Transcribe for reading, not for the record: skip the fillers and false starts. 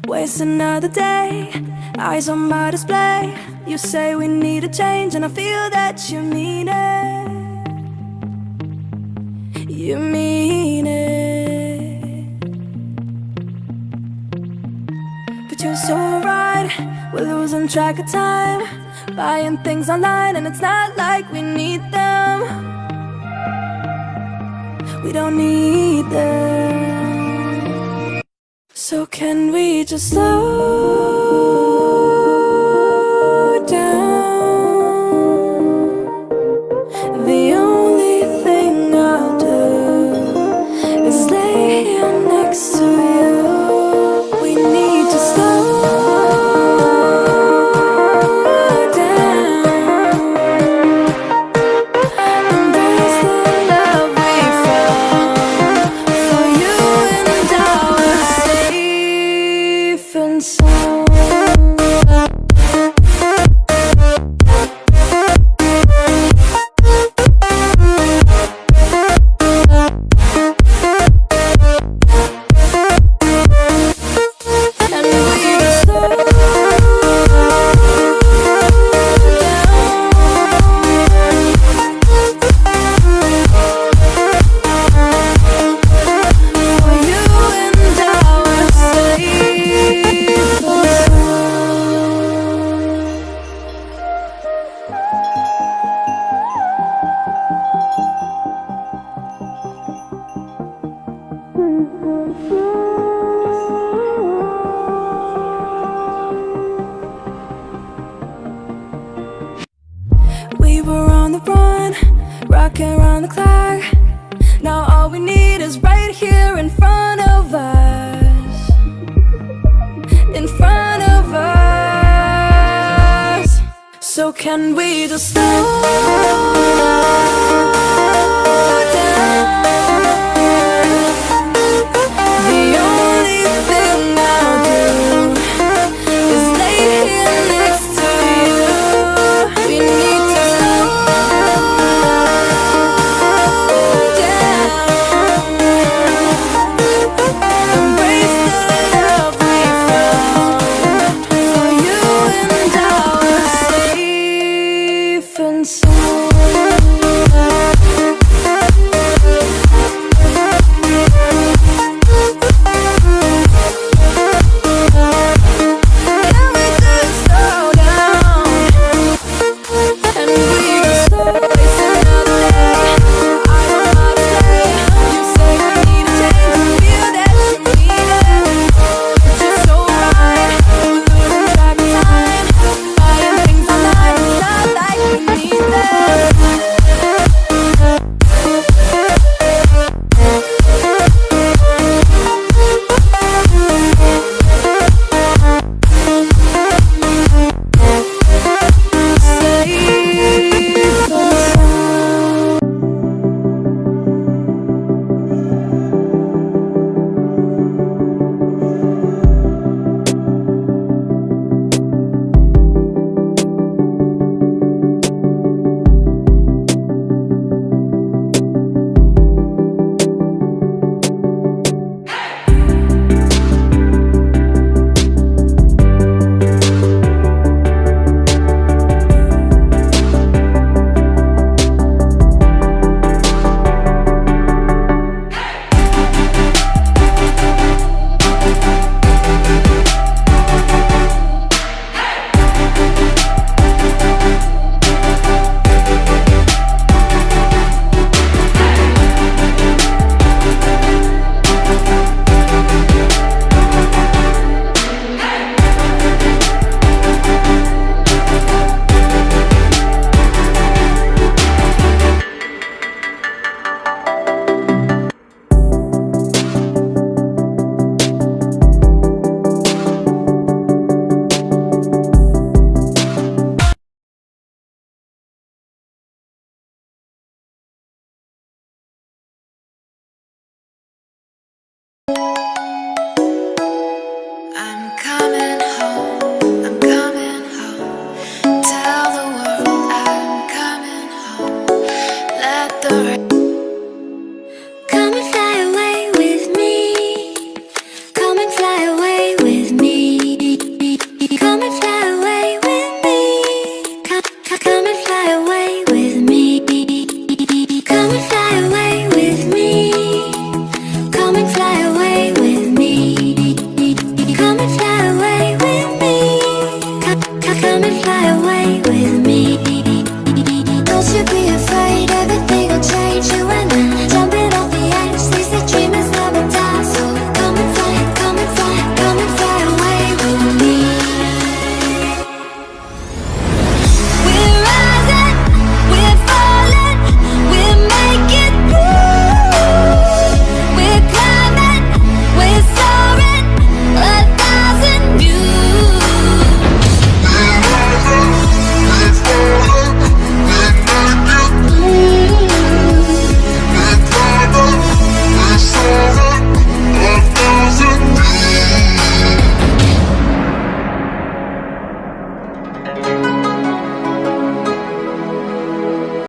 Waste another day, eyes on my display. You say we need a change, and I feel that you mean it. You mean it. But you're so right, we're losing track of time, buying things online, and it's not like we need them. We don't need them. So can we just slow down? The only thing I'll do is lay here next to you. We need to slow down. Embrace the love we found. For you and I were safe and sound. We were on the run, rocking around the clock. Now all we need is right here in front of us. In front of us. So can we just slow